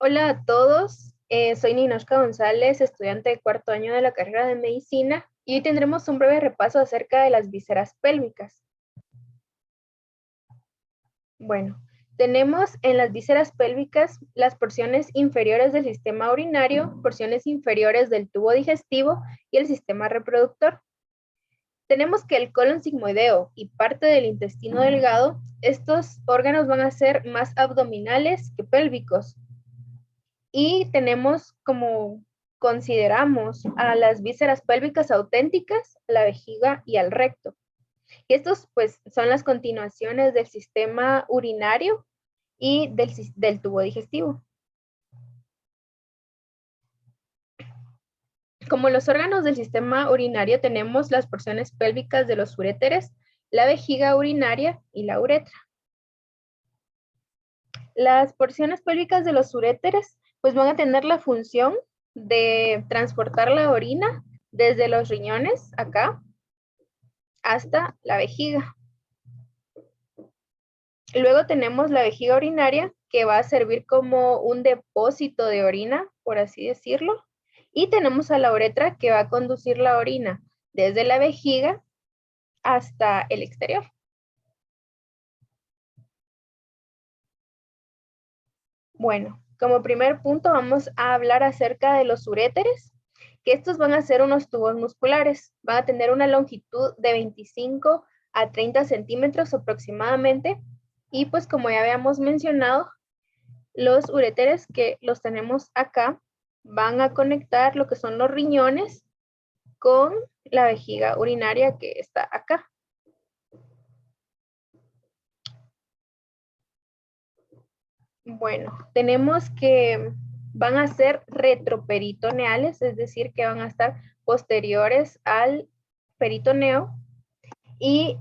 Hola a todos, soy Ninoshka González, estudiante de cuarto año de la carrera de medicina, y hoy tendremos un breve repaso acerca de las vísceras pélvicas. Bueno, tenemos en las vísceras pélvicas las porciones inferiores del sistema urinario, porciones inferiores del tubo digestivo y el sistema reproductor. Tenemos que el colon sigmoideo y parte del intestino delgado, estos órganos van a ser más abdominales que pélvicos. Y tenemos como consideramos a las vísceras pélvicas auténticas, la vejiga y al recto. Y estos pues son las continuaciones del sistema urinario y del tubo digestivo. Como los órganos del sistema urinario tenemos las porciones pélvicas de los uréteres, la vejiga urinaria y la uretra. Las porciones pélvicas de los uréteres pues van a tener la función de transportar la orina desde los riñones acá hasta la vejiga. Luego tenemos la vejiga urinaria que va a servir como un depósito de orina, por así decirlo. Y tenemos a la uretra que va a conducir la orina desde la vejiga hasta el exterior. Bueno, como primer punto vamos a hablar acerca de los uréteres, que estos van a ser unos tubos musculares. Van a tener una longitud de 25 a 30 centímetros aproximadamente. Y pues como ya habíamos mencionado, los uréteres que los tenemos acá van a conectar lo que son los riñones con la vejiga urinaria que está acá. Bueno, tenemos que van a ser retroperitoneales, es decir, que van a estar posteriores al peritoneo. Y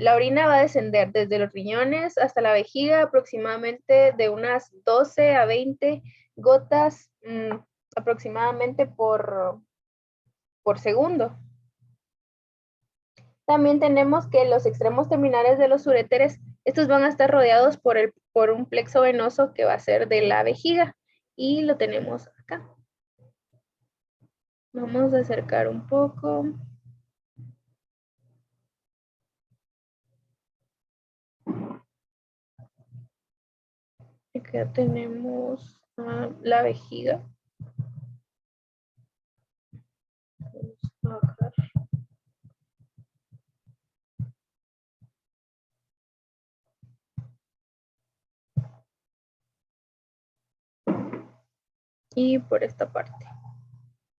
la orina va a descender desde los riñones hasta la vejiga aproximadamente de unas 12 a 20 gotas aproximadamente por segundo. También tenemos que los extremos terminales de los uréteres, estos van a estar rodeados por un plexo venoso que va a ser de la vejiga. Y lo tenemos acá. Vamos a acercar un poco. Acá tenemos la vejiga. Vamos a bajar. Y por esta parte.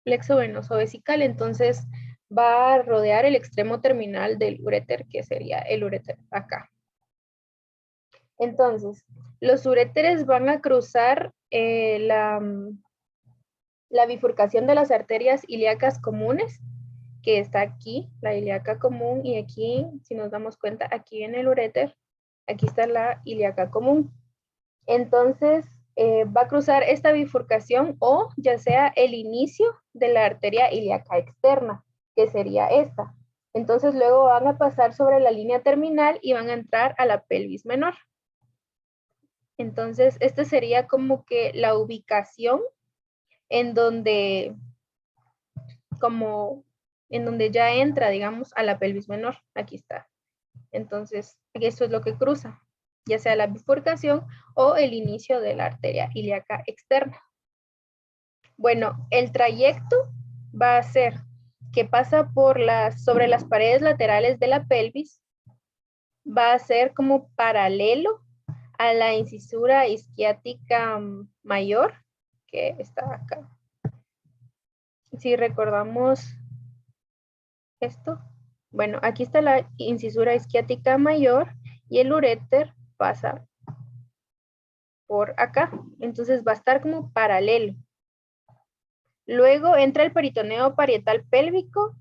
Plexo venoso vesical, entonces va a rodear el extremo terminal del uréter, que sería el uréter acá. Entonces, los uréteres van a cruzar la bifurcación de las arterias ilíacas comunes, que está aquí, la ilíaca común, y aquí, si nos damos cuenta, aquí en el uréter, aquí está la ilíaca común. Entonces, va a cruzar esta bifurcación o ya sea el inicio de la arteria ilíaca externa, que sería esta. Entonces, luego van a pasar sobre la línea terminal y van a entrar a la pelvis menor. Entonces, esta sería como que la ubicación en donde, en donde ya entra, digamos, a la pelvis menor. Aquí está. Entonces, esto es lo que cruza, ya sea la bifurcación o el inicio de la arteria ilíaca externa. Bueno, el trayecto va a ser que pasa sobre las paredes laterales de la pelvis, va a ser como paralelo a la incisura isquiática mayor, que está acá. Si recordamos esto, bueno, aquí está la incisura isquiática mayor y el uréter pasa por acá. Entonces va a estar como paralelo. Luego entra el peritoneo parietal pélvico,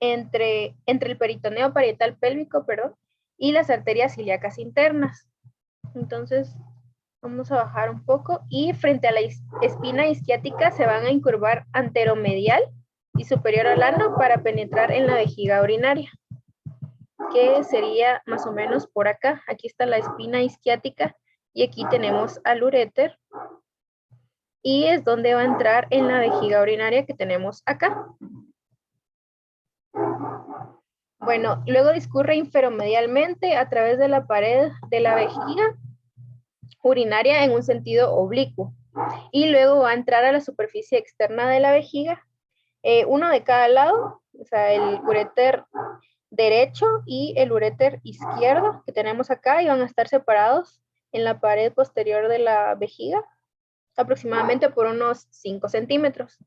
entre el peritoneo parietal pélvico, perdón, y las arterias ilíacas internas. Entonces, vamos a bajar un poco y frente a la espina isquiática se van a incurvar anteromedial y superior al ano para penetrar en la vejiga urinaria, que sería más o menos por acá. Aquí está la espina isquiática y aquí tenemos al uréter. y es donde va a entrar en la vejiga urinaria que tenemos acá. Bueno, luego discurre inferomedialmente a través de la pared de la vejiga urinaria en un sentido oblicuo y luego va a entrar a la superficie externa de la vejiga, uno de cada lado, o sea, el uréter derecho y el uréter izquierdo que tenemos acá, y van a estar separados en la pared posterior de la vejiga, aproximadamente por unos 5 centímetros.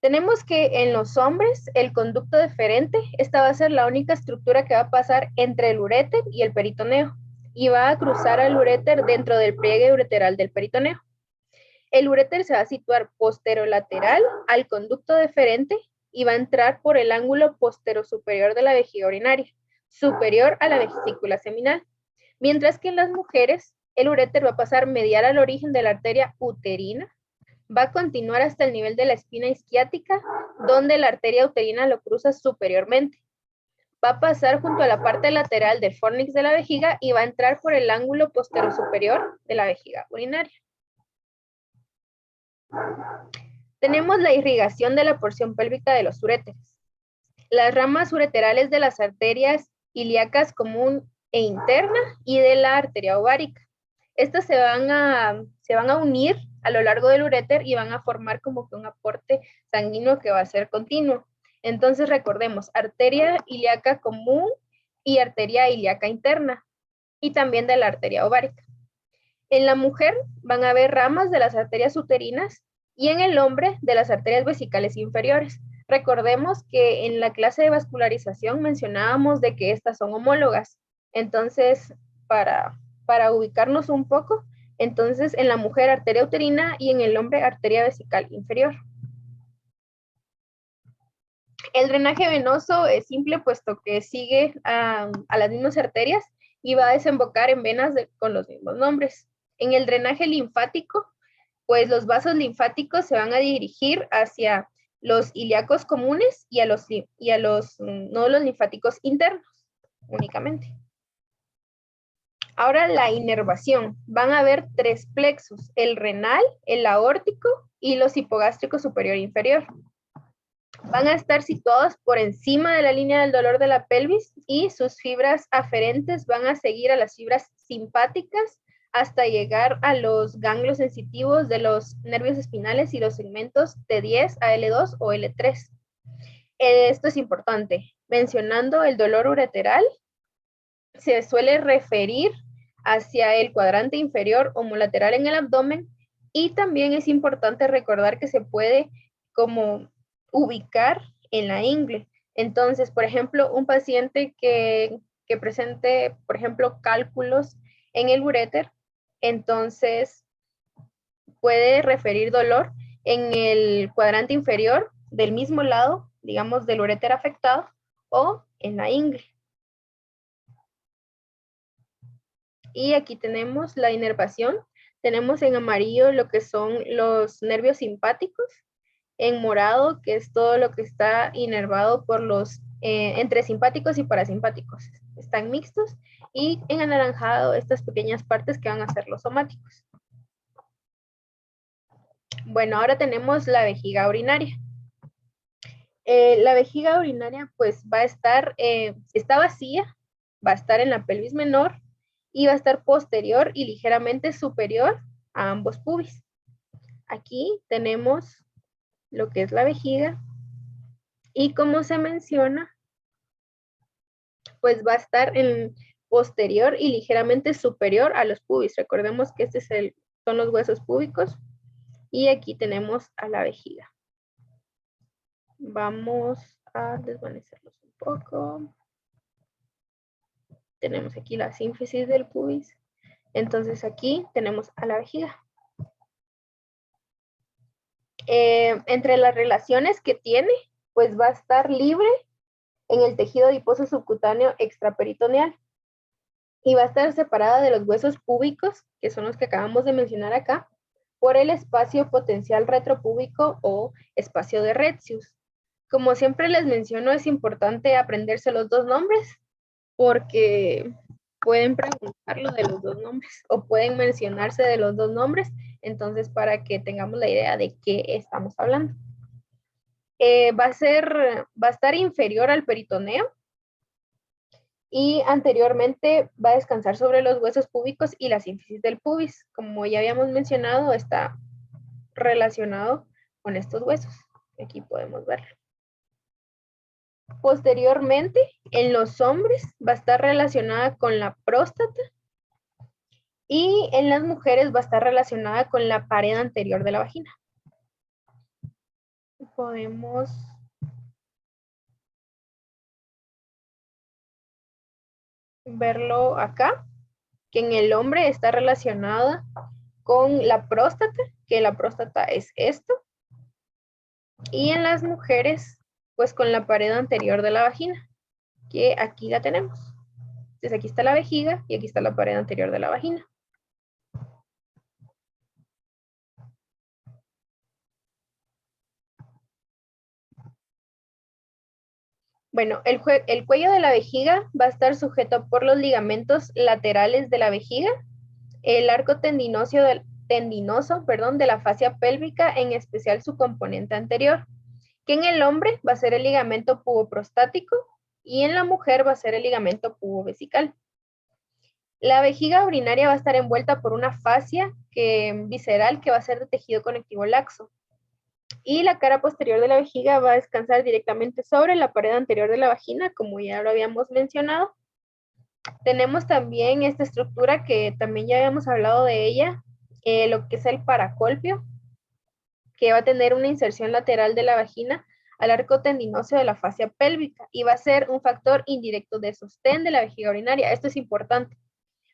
Tenemos que en los hombres el conducto deferente, esta va a ser la única estructura que va a pasar entre el uréter y el peritoneo y va a cruzar al uréter dentro del pliegue ureteral del peritoneo. El uréter se va a situar posterolateral al conducto deferente y va a entrar por el ángulo posterosuperior de la vejiga urinaria, superior a la vesícula seminal. Mientras que en las mujeres, el uréter va a pasar medial al origen de la arteria uterina, va a continuar hasta el nivel de la espina isquiática, donde la arteria uterina lo cruza superiormente. Va a pasar junto a la parte lateral del fornix de la vejiga y va a entrar por el ángulo posterosuperior de la vejiga urinaria. Tenemos la irrigación de la porción pélvica de los uréteres. Las ramas ureterales de las arterias ilíacas común e interna y de la arteria ovárica. Estas se van a unir a lo largo del uréter y van a formar como que un aporte sanguíneo que va a ser continuo. Entonces recordemos, arteria ilíaca común y arteria ilíaca interna, y también de la arteria ovárica. En la mujer van a haber ramas de las arterias uterinas y en el hombre de las arterias vesicales inferiores. Recordemos que en la clase de vascularización mencionábamos de que estas son homólogas. Entonces, para ubicarnos un poco, entonces en la mujer arteria uterina y en el hombre arteria vesical inferior. El drenaje venoso es simple, puesto que sigue a las mismas arterias y va a desembocar en venas con los mismos nombres. En el drenaje linfático, pues los vasos linfáticos se van a dirigir hacia los ilíacos comunes y a los nódulos linfáticos internos únicamente. Ahora la inervación. Van a haber 3 plexos: el renal, el aórtico y los hipogástricos superior e inferior. Van a estar situados por encima de la línea del dolor de la pelvis y sus fibras aferentes van a seguir a las fibras simpáticas hasta llegar a los ganglios sensitivos de los nervios espinales y los segmentos T10 a L2 o L3. Esto es importante. Mencionando el dolor ureteral, se suele referir hacia el cuadrante inferior homolateral en el abdomen, y también es importante recordar que se puede como ubicar en la ingle. Entonces, por ejemplo, un paciente que presente, por ejemplo, cálculos en el uréter, entonces puede referir dolor en el cuadrante inferior del mismo lado, digamos, del uréter afectado, o en la ingle. Y aquí tenemos la inervación. Tenemos en amarillo lo que son los nervios simpáticos, en morado, que es todo lo que está inervado por los entre simpáticos y parasimpáticos. Están mixtos, y en anaranjado estas pequeñas partes que van a ser los somáticos. Bueno, ahora tenemos la vejiga urinaria. La vejiga urinaria pues va a estar, está vacía, va a estar en la pelvis menor y va a estar posterior y ligeramente superior a ambos pubis. Aquí tenemos lo que es la vejiga, y como se menciona, pues va a estar en posterior y ligeramente superior a los pubis. Recordemos que son los huesos púbicos, y aquí tenemos a la vejiga. Vamos a desvanecerlos un poco. Tenemos aquí la sínfisis del pubis. Entonces aquí tenemos a la vejiga. Entre las relaciones que tiene, pues va a estar libre en el tejido adiposo subcutáneo extraperitoneal y va a estar separada de los huesos púbicos, que son los que acabamos de mencionar acá, por el espacio potencial retropúbico o espacio de Retzius. Como siempre les menciono, es importante aprenderse los dos nombres, porque pueden preguntarlo de los dos nombres o pueden mencionarse de los dos nombres, entonces para que tengamos la idea de qué estamos hablando. Va a estar inferior al peritoneo y anteriormente va a descansar sobre los huesos púbicos y la sínfisis del pubis. Como ya habíamos mencionado, está relacionado con estos huesos. Aquí podemos verlo. Posteriormente, en los hombres va a estar relacionada con la próstata y en las mujeres va a estar relacionada con la pared anterior de la vagina. Podemos verlo acá, que en el hombre está relacionada con la próstata, que la próstata es esto, y en las mujeres, pues con la pared anterior de la vagina, que aquí la tenemos. Entonces aquí está la vejiga y aquí está la pared anterior de la vagina. Bueno, el cuello de la vejiga va a estar sujeto por los ligamentos laterales de la vejiga, el arco tendinoso de la fascia pélvica, en especial su componente anterior, que en el hombre va a ser el ligamento puboprostático y en la mujer va a ser el ligamento pubovesical. La vejiga urinaria va a estar envuelta por una fascia visceral que va a ser de tejido conectivo laxo. Y la cara posterior de la vejiga va a descansar directamente sobre la pared anterior de la vagina, como ya lo habíamos mencionado. Tenemos también esta estructura que también ya habíamos hablado de ella, lo que es el paracolpio, que va a tener una inserción lateral de la vagina al arco tendinoso de la fascia pélvica y va a ser un factor indirecto de sostén de la vejiga urinaria. Esto es importante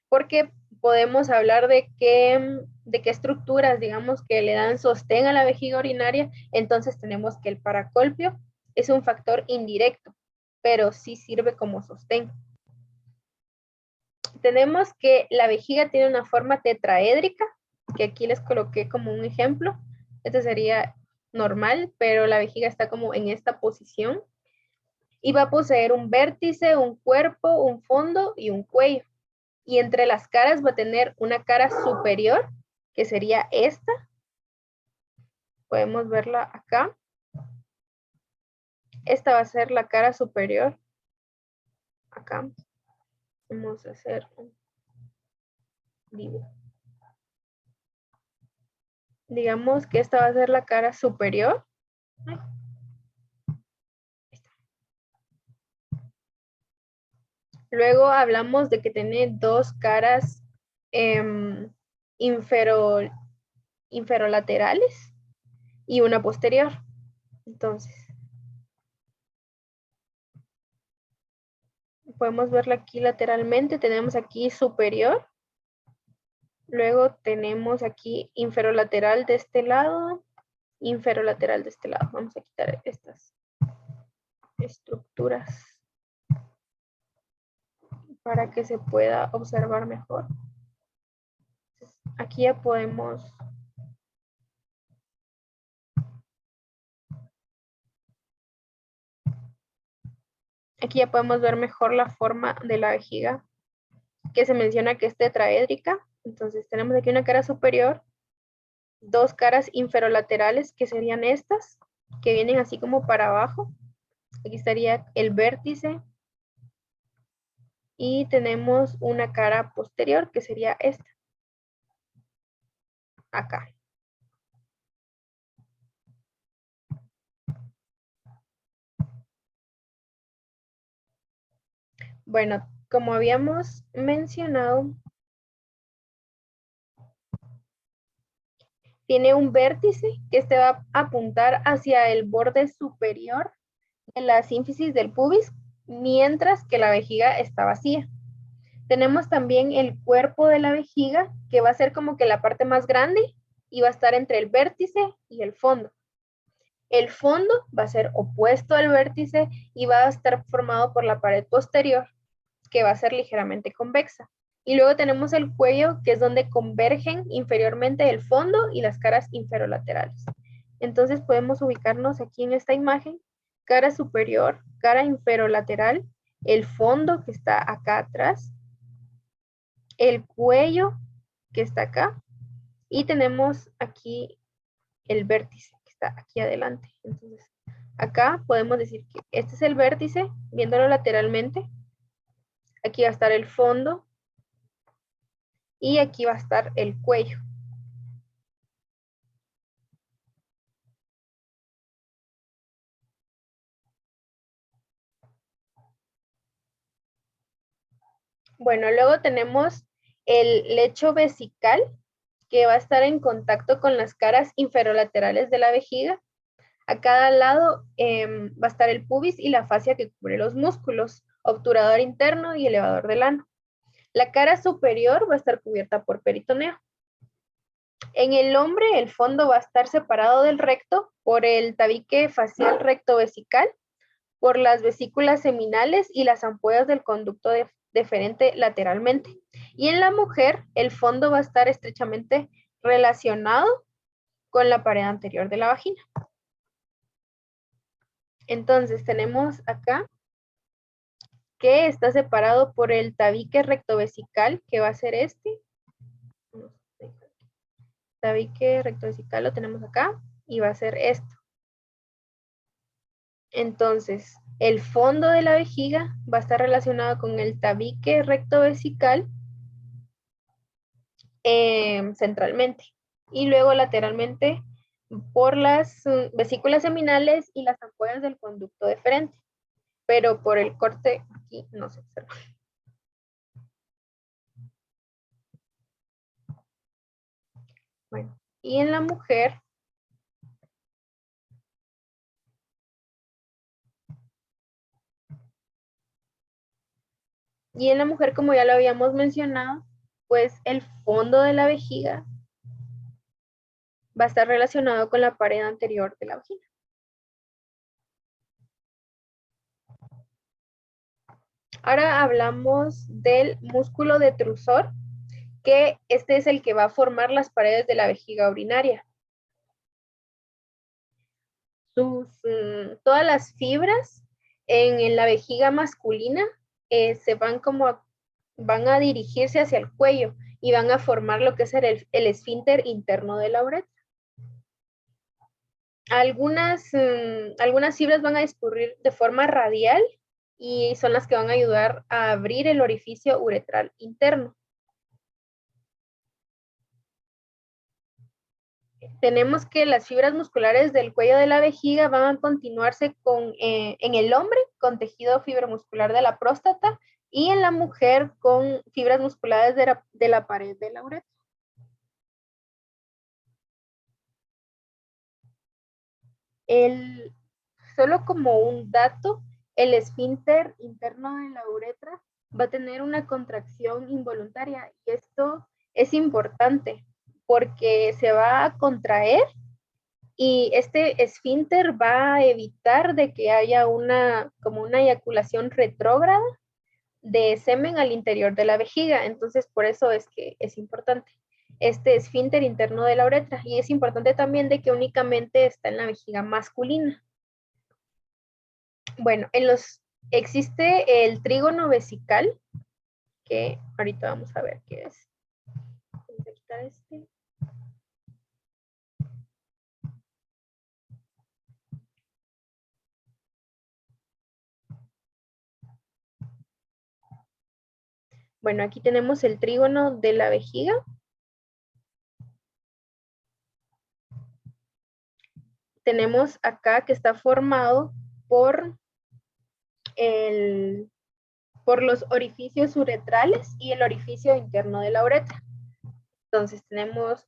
porque podemos hablar de qué estructuras, digamos, que le dan sostén a la vejiga urinaria. Entonces tenemos que el paracolpio es un factor indirecto, pero sí sirve como sostén. Tenemos que la vejiga tiene una forma tetraédrica, que aquí les coloqué como un ejemplo. Este sería normal, pero la vejiga está como en esta posición. Y va a poseer un vértice, un cuerpo, un fondo y un cuello. Y entre las caras va a tener una cara superior, que sería esta. Podemos verla acá. Esta va a ser la cara superior. Acá. Vamos a hacer un dibujo. Digamos que esta va a ser la cara superior. Luego hablamos de que tiene dos caras inferolaterales y una posterior. Entonces, podemos verla aquí lateralmente. Tenemos aquí superior. Luego tenemos aquí inferolateral de este lado, inferolateral de este lado. Vamos a quitar estas estructuras para que se pueda observar mejor. Aquí ya podemos ver mejor la forma de la vejiga, que se menciona que es tetraédrica. Entonces tenemos aquí una cara superior, dos caras inferolaterales, que serían estas, que vienen así como para abajo. Aquí estaría el vértice. Y tenemos una cara posterior, que sería esta. Acá. Bueno, como habíamos mencionado, tiene un vértice que este va a apuntar hacia el borde superior de la sínfisis del pubis, mientras que la vejiga está vacía. Tenemos también el cuerpo de la vejiga, que va a ser como que la parte más grande y va a estar entre el vértice y el fondo. El fondo va a ser opuesto al vértice y va a estar formado por la pared posterior, que va a ser ligeramente convexa. Y luego tenemos el cuello, que es donde convergen inferiormente el fondo y las caras inferolaterales. Entonces podemos ubicarnos aquí en esta imagen: cara superior, cara inferolateral, el fondo que está acá atrás, el cuello que está acá y tenemos aquí el vértice que está aquí adelante. Entonces, acá podemos decir que este es el vértice, viéndolo lateralmente. Aquí va a estar el fondo y aquí va a estar el cuello. Bueno, luego tenemos el lecho vesical, que va a estar en contacto con las caras inferolaterales de la vejiga. A cada lado va a estar el pubis y la fascia que cubre los músculos, obturador interno y elevador del ano. La cara superior va a estar cubierta por peritoneo. En el hombre, el fondo va a estar separado del recto por el tabique facial recto vesical, por las vesículas seminales y las ampollas del conducto deferente lateralmente. Y en la mujer, el fondo va a estar estrechamente relacionado con la pared anterior de la vagina. Entonces tenemos acá que está separado por el tabique rectovesical, que va a ser este. Tabique rectovesical lo tenemos acá y va a ser esto. Entonces, el fondo de la vejiga va a estar relacionado con el tabique rectovesical centralmente y luego lateralmente por las vesículas seminales y las ampollas del conducto deferente, pero por el corte aquí no se observa. Bueno, y en la mujer como ya lo habíamos mencionado, pues el fondo de la vejiga va a estar relacionado con la pared anterior de la vagina. Ahora hablamos del músculo detrusor, que este es el que va a formar las paredes de la vejiga urinaria. Todas las fibras en la vejiga masculina se van a dirigirse hacia el cuello y van a formar lo que es el esfínter interno de la uretra. Algunas fibras van a discurrir de forma radial y son las que van a ayudar a abrir el orificio uretral interno. Tenemos que las fibras musculares del cuello de la vejiga van a continuarse en el hombre con tejido fibromuscular de la próstata y en la mujer con fibras musculares de la pared de la uretra. Solo como un dato, el esfínter interno de la uretra va a tener una contracción involuntaria y esto es importante porque se va a contraer y este esfínter va a evitar de que haya como una eyaculación retrógrada de semen al interior de la vejiga. Entonces, por eso es que es importante este esfínter interno de la uretra. Y es importante también de que únicamente está en la vejiga masculina. Bueno, existe el trígono vesical, que ahorita vamos a ver qué es. Vamos a quitar este. Bueno, aquí tenemos el trígono de la vejiga. Tenemos acá que está formado por los orificios uretrales y el orificio interno de la uretra. Entonces tenemos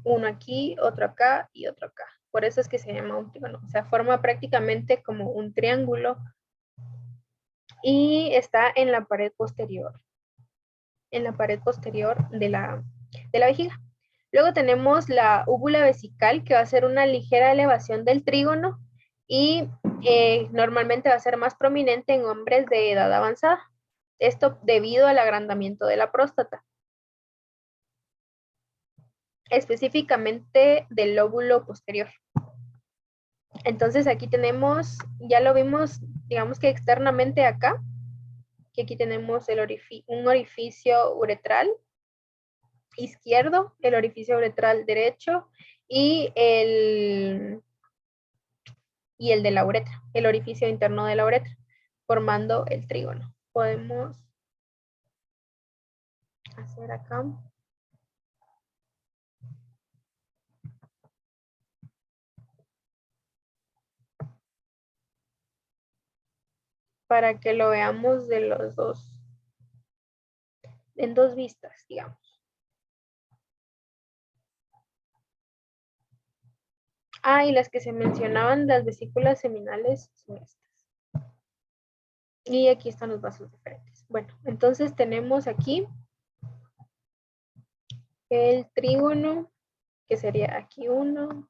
uno aquí, otro acá y otro acá. Por eso es que se llama un trígono. O sea, forma prácticamente como un triángulo y está en la pared posterior. En la pared posterior de la vejiga. Luego tenemos la úvula vesical, que va a ser una ligera elevación del trígono y normalmente va a ser más prominente en hombres de edad avanzada. Esto debido al agrandamiento de la próstata. Específicamente del lóbulo posterior. Entonces aquí tenemos, ya lo vimos, digamos que externamente acá, que aquí tenemos un orificio uretral izquierdo, el orificio uretral derecho y el de la uretra, el orificio interno de la uretra, formando el trígono. Podemos hacer acá. Para que lo veamos de los dos, en dos vistas, digamos. Ah, y las que se mencionaban, las vesículas seminales son estas. Y aquí están los vasos diferentes. Bueno, entonces tenemos aquí el trígono, que sería aquí uno,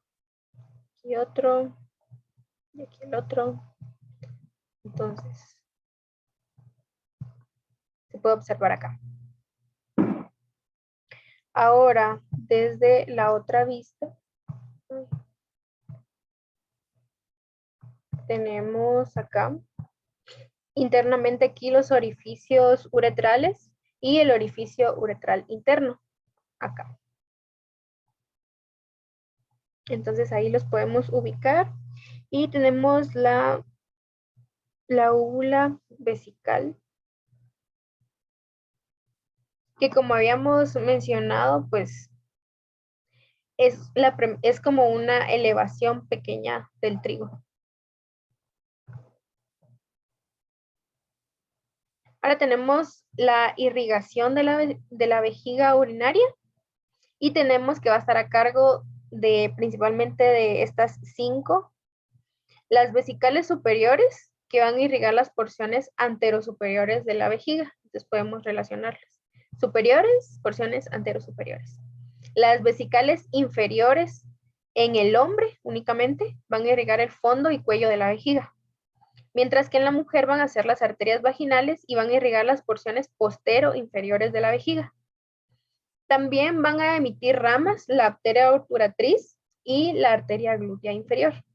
aquí otro, y aquí el otro. Entonces, se puede observar acá. Ahora, desde la otra vista, tenemos acá internamente aquí los orificios uretrales y el orificio uretral interno, acá. Entonces ahí los podemos ubicar y tenemos la úvula vesical, que como habíamos mencionado, pues es como una elevación pequeña del trigo. Ahora tenemos la irrigación de la vejiga urinaria y tenemos que va a estar a cargo de principalmente de estas 5, las vesicales superiores, que van a irrigar las porciones anterosuperiores de la vejiga. Entonces podemos relacionarlas. Superiores, porciones anterosuperiores. Las vesicales inferiores en el hombre únicamente van a irrigar el fondo y cuello de la vejiga. Mientras que en la mujer van a ser las arterias vaginales y van a irrigar las porciones postero-inferiores de la vejiga. También van a emitir ramas la arteria obturatriz y la arteria glútea inferior.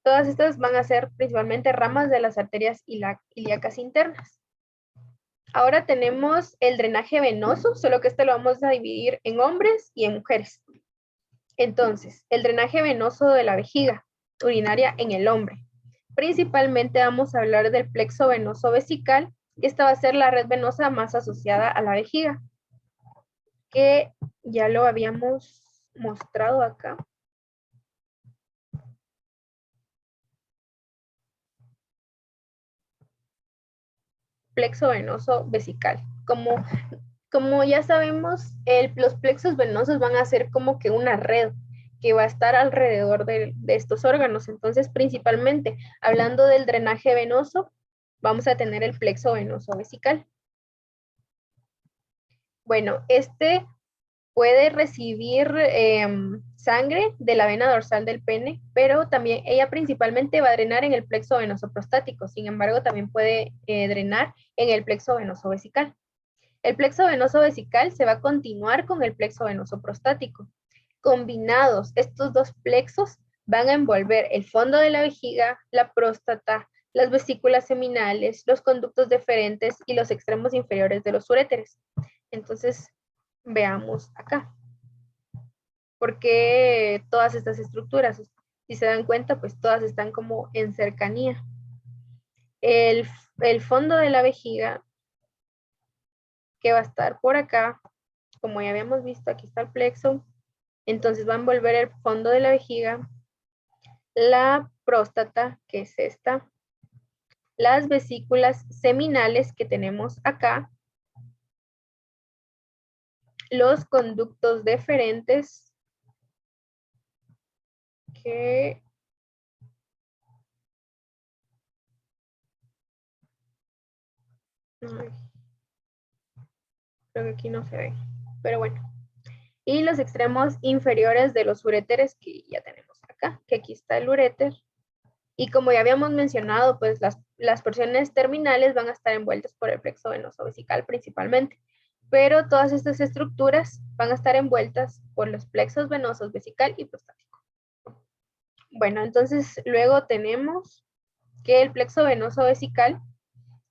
Todas estas van a ser principalmente ramas de las arterias ilíacas internas. Ahora tenemos el drenaje venoso, solo que este lo vamos a dividir en hombres y en mujeres. Entonces, el drenaje venoso de la vejiga urinaria en el hombre. Principalmente vamos a hablar del plexo venoso vesical, que esta va a ser la red venosa más asociada a la vejiga, que ya lo habíamos mostrado acá. Plexo venoso vesical. Como ya sabemos, los plexos venosos van a ser como que una red que va a estar alrededor de estos órganos. Entonces, principalmente, hablando del drenaje venoso, vamos a tener el plexo venoso vesical. Bueno, este puede recibir sangre de la vena dorsal del pene, pero también ella principalmente va a drenar en el plexo venoso prostático. Sin embargo, también puede drenar en el plexo venoso vesical. El plexo venoso vesical se va a continuar con el plexo venoso prostático. Combinados, estos dos plexos van a envolver el fondo de la vejiga, la próstata, las vesículas seminales, los conductos deferentes y los extremos inferiores de los uréteres. Entonces, veamos acá. ¿Por qué todas estas estructuras? Si se dan cuenta, pues todas están como en cercanía. El fondo de la vejiga, que va a estar por acá, como ya habíamos visto, aquí está el plexo, entonces va a envolver el fondo de la vejiga, la próstata, que es esta, las vesículas seminales que tenemos acá, los conductos deferentes, que creo que aquí no se ve, pero bueno. Y los extremos inferiores de los uréteres que ya tenemos acá, que aquí está el uréter. Y como ya habíamos mencionado, pues las porciones terminales van a estar envueltas por el plexo venoso vesical principalmente. Pero todas estas estructuras van a estar envueltas por los plexos venosos vesical y prostático. Bueno, entonces luego tenemos que el plexo venoso vesical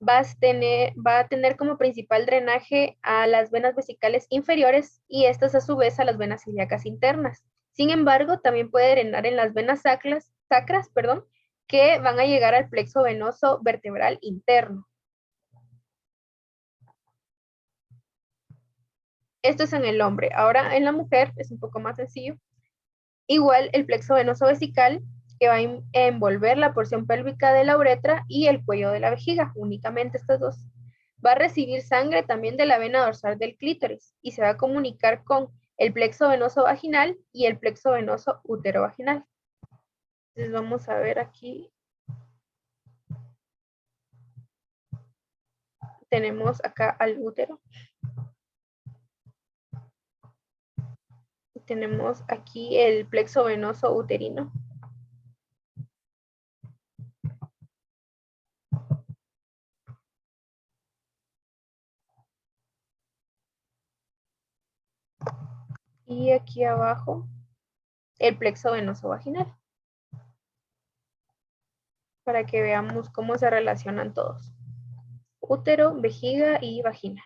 va a tener como principal drenaje a las venas vesicales inferiores y estas a su vez a las venas ilíacas internas. Sin embargo, también puede drenar en las venas sacras, perdón, que van a llegar al plexo venoso vertebral interno. Esto es en el hombre. Ahora en la mujer es un poco más sencillo. Igual el plexo venoso vesical que va a envolver la porción pélvica de la uretra y el cuello de la vejiga, únicamente estos dos. Va a recibir sangre también de la vena dorsal del clítoris y se va a comunicar con el plexo venoso vaginal y el plexo venoso útero-vaginal. Entonces vamos a ver aquí. Tenemos acá al útero. Tenemos aquí el plexo venoso uterino. Y aquí abajo el plexo venoso vaginal. Para que veamos cómo se relacionan todos. Útero, vejiga y vagina.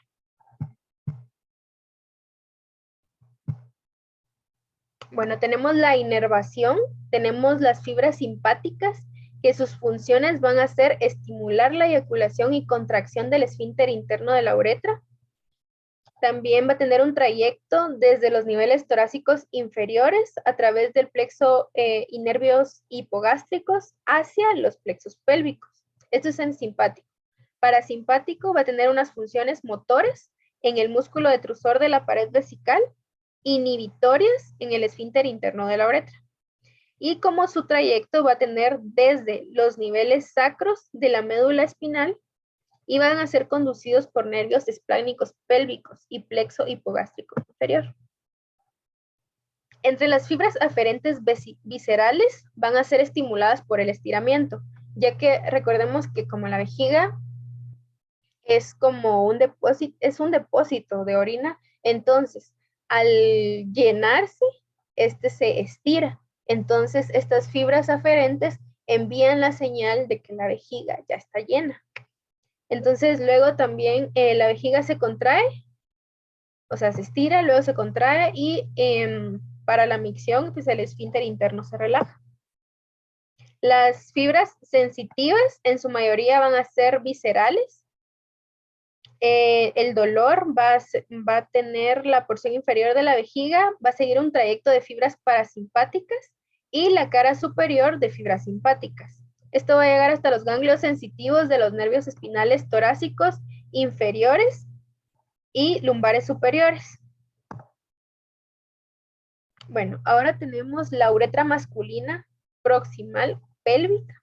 Bueno, tenemos la inervación, tenemos las fibras simpáticas, que sus funciones van a ser estimular la eyaculación y contracción del esfínter interno de la uretra. También va a tener un trayecto desde los niveles torácicos inferiores a través del plexo y nervios hipogástricos hacia los plexos pélvicos. Esto es en simpático. Parasimpático va a tener unas funciones motoras en el músculo detrusor de la pared vesical, inhibitorias en el esfínter interno de la uretra. Y como su trayecto va a tener desde los niveles sacros de la médula espinal y van a ser conducidos por nervios esplánicos pélvicos y plexo hipogástrico inferior. Entre las fibras aferentes viscerales van a ser estimuladas por el estiramiento, ya que recordemos que como la vejiga es como un depósito de orina, entonces al llenarse, este se estira. Entonces estas fibras aferentes envían la señal de que la vejiga ya está llena. Entonces luego también la vejiga se contrae, o sea, se estira, luego se contrae y para la micción, pues el esfínter interno se relaja. Las fibras sensitivas en su mayoría van a ser viscerales. El dolor va a tener la porción inferior de la vejiga, va a seguir un trayecto de fibras parasimpáticas y la cara superior de fibras simpáticas. Esto va a llegar hasta los ganglios sensitivos de los nervios espinales torácicos inferiores y lumbares superiores. Bueno, ahora tenemos la uretra masculina proximal pélvica.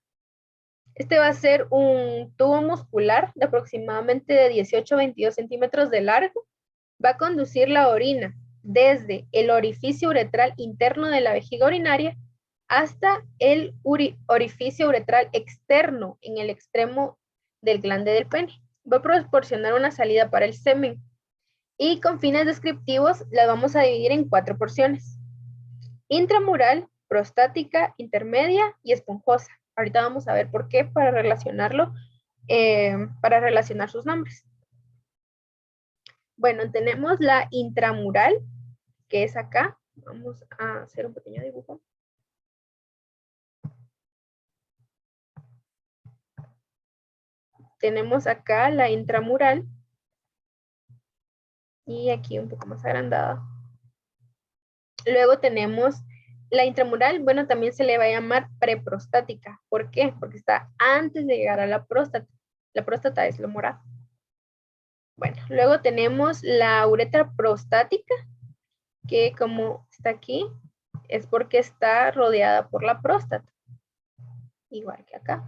Este va a ser un tubo muscular de aproximadamente de 18 a 22 centímetros de largo. Va a conducir la orina desde el orificio uretral interno de la vejiga urinaria hasta el orificio uretral externo en el extremo del glande del pene. Va a proporcionar una salida para el semen. Y con fines descriptivos las vamos a dividir en 4 porciones: intramural, prostática, intermedia y esponjosa. Ahorita vamos a ver por qué para relacionarlo, para relacionar sus nombres. Bueno, tenemos la intramural, que es acá. Vamos a hacer un pequeño dibujo. Tenemos acá la intramural y aquí un poco más agrandada. Luego tenemos la intramural, bueno, también se le va a llamar preprostática. ¿Por qué? Porque está antes de llegar a la próstata. La próstata es lo morado. Bueno, luego tenemos la uretra prostática, que como está aquí, es porque está rodeada por la próstata. Igual que acá.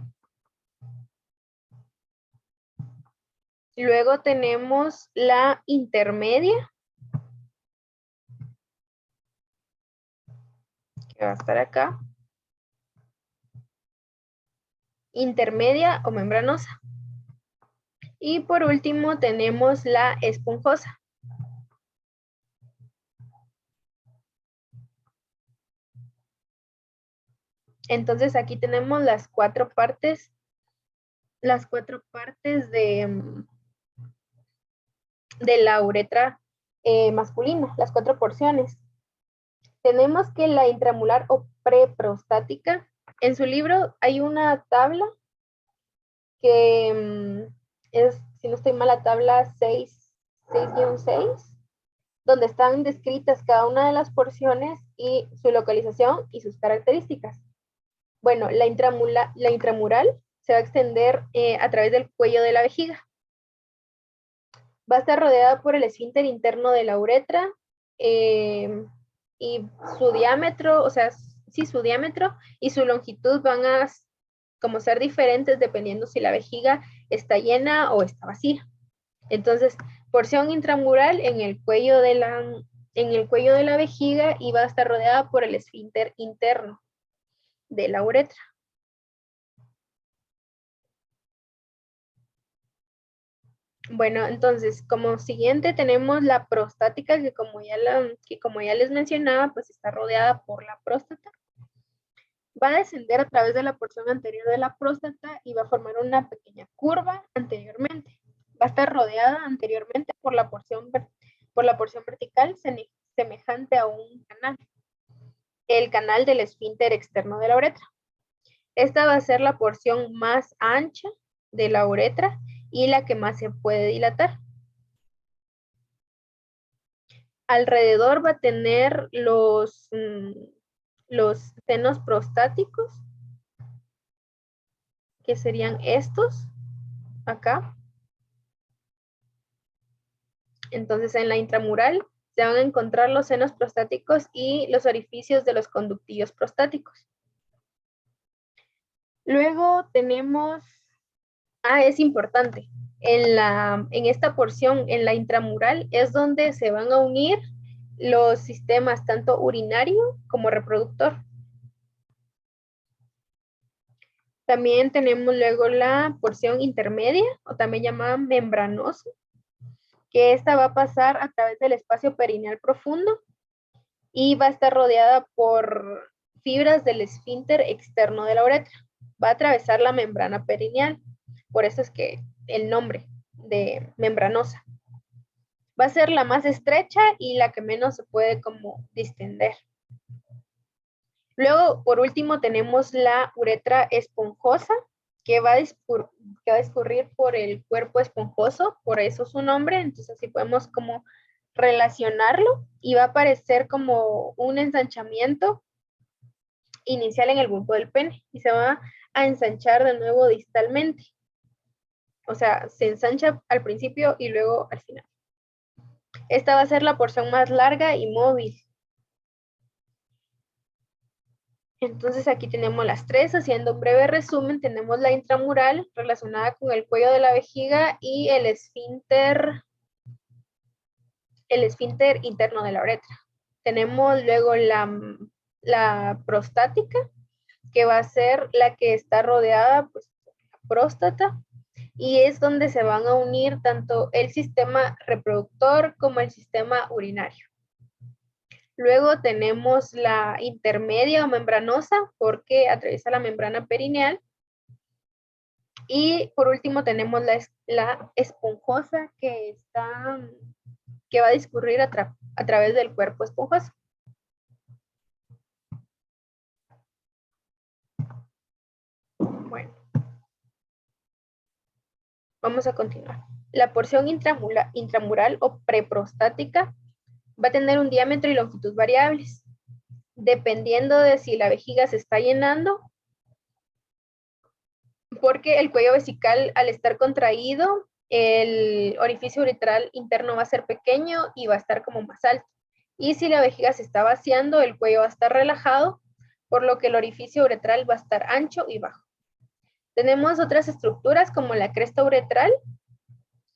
Luego tenemos la intermedia, que va a estar acá. Intermedia o membranosa. Y por último tenemos la esponjosa. Entonces aquí tenemos las 4 partes las 4 partes de la uretra masculina, las 4 porciones. Tenemos que la intramural o preprostática, en su libro hay una tabla que es, si no estoy mal, la tabla 6-6, donde están descritas cada una de las porciones y su localización y sus características. Bueno, la intramural se va a extender a través del cuello de la vejiga. Va a estar rodeada por el esfínter interno de la uretra y su diámetro, o sea, sí, su diámetro y su longitud van a como ser diferentes dependiendo si la vejiga está llena o está vacía. Entonces, porción intramural en el cuello de la vejiga y va a estar rodeada por el esfínter interno de la uretra. Bueno, entonces, como siguiente tenemos la prostática, que como ya les mencionaba, pues está rodeada por la próstata. Va a descender a través de la porción anterior de la próstata y va a formar una pequeña curva anteriormente. Va a estar rodeada anteriormente por la porción vertical semejante a un canal, el canal del esfínter externo de la uretra. Esta va a ser la porción más ancha de la uretra y la que más se puede dilatar. Alrededor va a tener los senos prostáticos, que serían estos, acá. Entonces, en la intramural se van a encontrar los senos prostáticos y los orificios de los conductillos prostáticos. Luego tenemos, es importante, en esta porción, en la intramural, es donde se van a unir los sistemas tanto urinario como reproductor. También tenemos luego la porción intermedia, o también llamada membranosa, que esta va a pasar a través del espacio perineal profundo y va a estar rodeada por fibras del esfínter externo de la uretra. Va a atravesar la membrana perineal, por eso es que el nombre de membranosa. Va a ser la más estrecha y la que menos se puede como distender. Luego, por último, tenemos la uretra esponjosa, que va a discurrir por el cuerpo esponjoso, por eso su nombre. Entonces, así podemos como relacionarlo y va a aparecer como un ensanchamiento inicial en el bulbo del pene y se va a ensanchar de nuevo distalmente. O sea, se ensancha al principio y luego al final. Esta va a ser la porción más larga y móvil. Entonces aquí tenemos las tres, haciendo un breve resumen, tenemos la intramural relacionada con el cuello de la vejiga y el esfínter interno de la uretra. Tenemos luego la prostática, que va a ser la que está rodeada pues, por la próstata, y es donde se van a unir tanto el sistema reproductor como el sistema urinario. Luego tenemos la intermedia o membranosa, porque atraviesa la membrana perineal. Y por último tenemos la esponjosa, que va a discurrir a través del cuerpo esponjoso. Bueno, vamos a continuar. La porción intramural o preprostática va a tener un diámetro y longitud variables, dependiendo de si la vejiga se está llenando, porque el cuello vesical, al estar contraído, el orificio uretral interno va a ser pequeño y va a estar como más alto. Y si la vejiga se está vaciando, el cuello va a estar relajado, por lo que el orificio uretral va a estar ancho y bajo. Tenemos otras estructuras como la cresta uretral,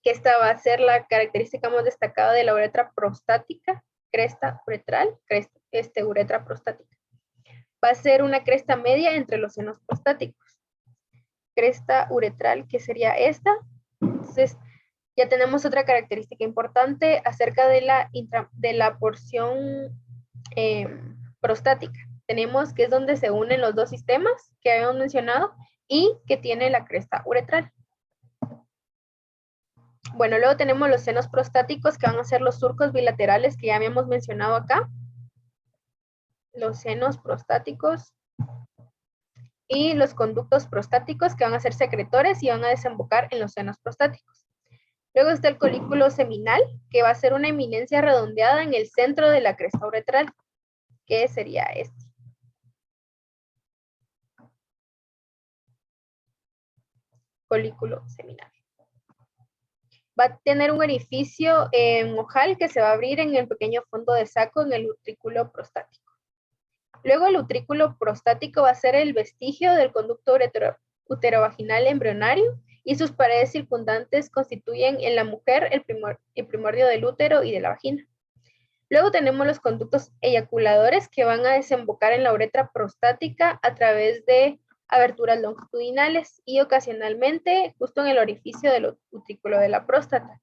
que esta va a ser la característica más destacada de la uretra prostática, cresta uretral, uretra prostática. Va a ser una cresta media entre los senos prostáticos. Cresta uretral, que sería esta. Entonces, ya tenemos otra característica importante acerca de la porción prostática. Tenemos que es donde se unen los dos sistemas que habíamos mencionado y que tiene la cresta uretral. Bueno, luego tenemos los senos prostáticos, que van a ser los surcos bilaterales que ya habíamos mencionado acá. Los senos prostáticos. Y los conductos prostáticos, que van a ser secretores y van a desembocar en los senos prostáticos. Luego está el colículo seminal, que va a ser una eminencia redondeada en el centro de la cresta uretral, que sería este. Colículo seminal. Va a tener un orificio ojal que se va a abrir en el pequeño fondo de saco en el utrículo prostático. Luego el utrículo prostático va a ser el vestigio del conducto uterovaginal embrionario y sus paredes circundantes constituyen en la mujer el primordio del útero y de la vagina. Luego tenemos los conductos eyaculadores que van a desembocar en la uretra prostática a través de aberturas longitudinales y ocasionalmente justo en el orificio del utrículo de la próstata.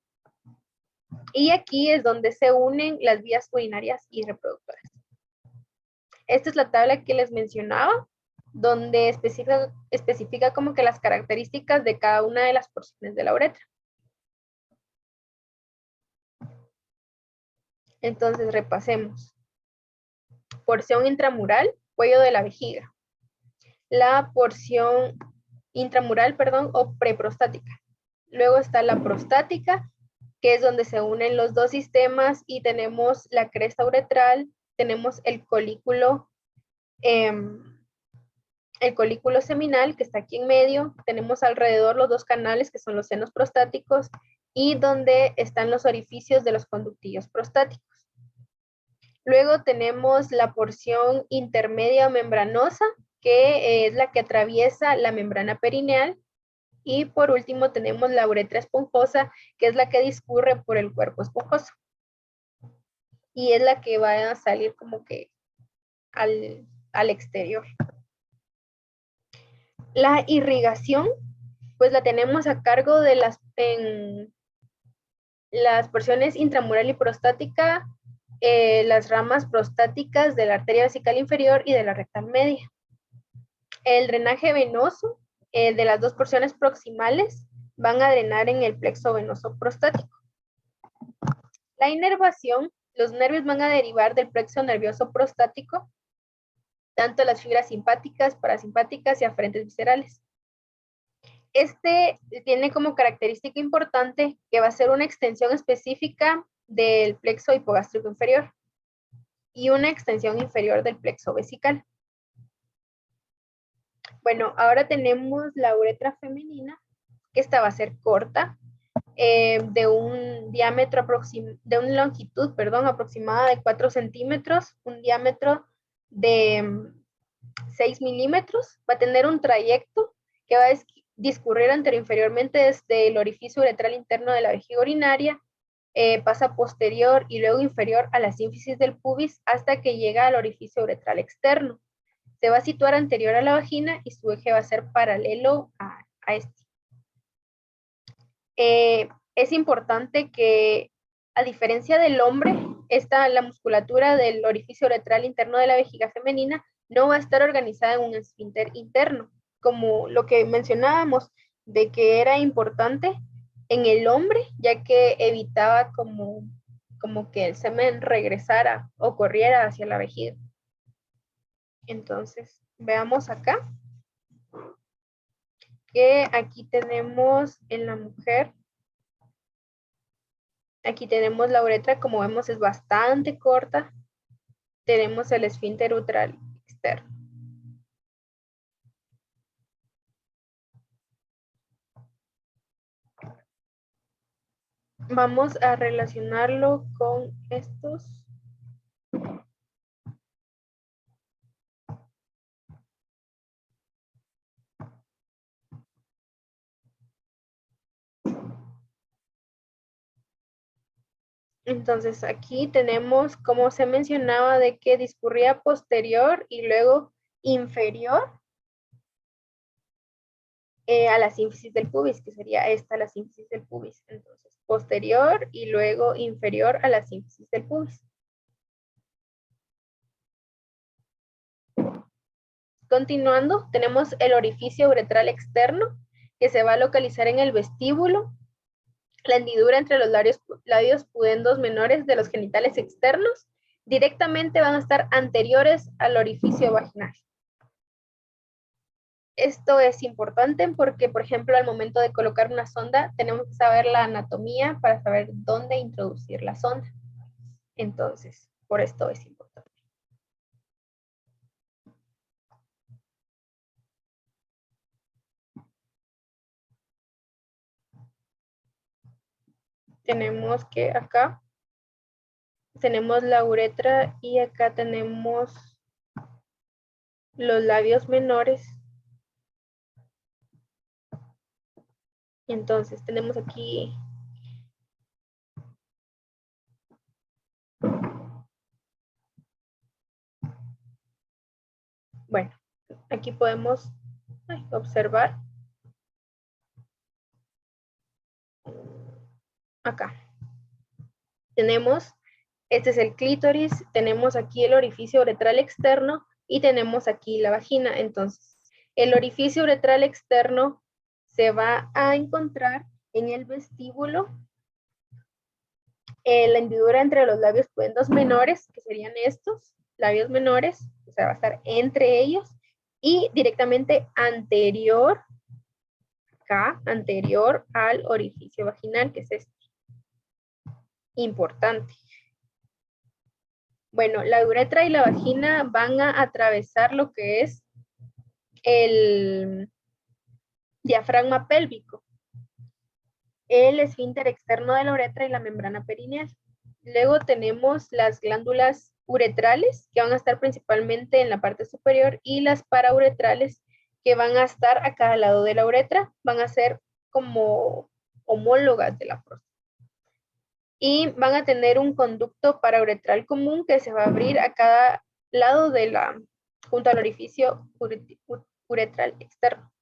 Y aquí es donde se unen las vías urinarias y reproductoras. Esta es la tabla que les mencionaba, donde especifica como que las características de cada una de las porciones de la uretra. Entonces, repasemos. Porción intramural, cuello de la vejiga. La porción intramural, perdón, o preprostática. Luego está la prostática, que es donde se unen los dos sistemas y tenemos la cresta uretral, tenemos el colículo seminal, que está aquí en medio, tenemos alrededor los dos canales, que son los senos prostáticos, y donde están los orificios de los conductillos prostáticos. Luego tenemos la porción intermedia membranosa, que es la que atraviesa la membrana perineal, y por último tenemos la uretra esponjosa, que es la que discurre por el cuerpo esponjoso, y es la que va a salir como que al exterior. La irrigación, pues la tenemos a cargo de las porciones intramural y prostática, las ramas prostáticas de la arteria vesical inferior y de la rectal media. El drenaje venoso de las dos porciones proximales van a drenar en el plexo venoso prostático. La inervación, los nervios van a derivar del plexo nervioso prostático, tanto las fibras simpáticas, parasimpáticas y aferentes viscerales. Este tiene como característica importante que va a ser una extensión específica del plexo hipogástrico inferior y una extensión inferior del plexo vesical. Bueno, ahora tenemos la uretra femenina, que esta va a ser corta, de un diámetro de una longitud, aproximada de 4 centímetros, un diámetro de 6 milímetros, va a tener un trayecto que va a discurrir anteroinferiormente desde el orificio uretral interno de la vejiga urinaria, pasa posterior y luego inferior a la sínfisis del pubis hasta que llega al orificio uretral externo. Se va a situar anterior a la vagina y su eje va a ser paralelo a este. Es importante que, a diferencia del hombre, la musculatura del orificio uretral interno de la vejiga femenina no va a estar organizada en un esfínter interno, como lo que mencionábamos de que era importante en el hombre, ya que evitaba como que el semen regresara o corriera hacia la vejiga. Entonces, veamos acá que aquí tenemos en la mujer, aquí tenemos la uretra, como vemos es bastante corta, tenemos el esfínter uretral externo. Vamos a relacionarlo con estos. Entonces aquí tenemos, como se mencionaba, de que discurría posterior y luego inferior a la sínfisis del pubis, que sería esta la sínfisis del pubis. Entonces, posterior y luego inferior a la sínfisis del pubis. Continuando, tenemos el orificio uretral externo, que se va a localizar en el vestíbulo, la hendidura entre los labios pudendos menores de los genitales externos directamente van a estar anteriores al orificio vaginal. Esto es importante porque, por ejemplo, al momento de colocar una sonda, tenemos que saber la anatomía para saber dónde introducir la sonda. Entonces, por esto es importante. Tenemos que acá tenemos la uretra y acá tenemos los labios menores. Entonces tenemos aquí bueno, aquí podemos observar acá. Tenemos, este es el clítoris, tenemos aquí el orificio uretral externo y tenemos aquí la vagina. Entonces, el orificio uretral externo se va a encontrar en el vestíbulo, la hendidura entre los labios pudendos menores, que serían estos labios menores, o sea, va a estar entre ellos, y directamente anterior, acá, anterior al orificio vaginal, que es este. Importante. Bueno, la uretra y la vagina van a atravesar lo que es el diafragma pélvico, el esfínter externo de la uretra y la membrana perineal. Luego tenemos las glándulas uretrales, que van a estar principalmente en la parte superior, y las parauretrales, que van a estar a cada lado de la uretra, van a ser como homólogas de la próstata. Y van a tener un conducto parauretral común que se va a abrir a cada lado de junto al orificio uretral externo.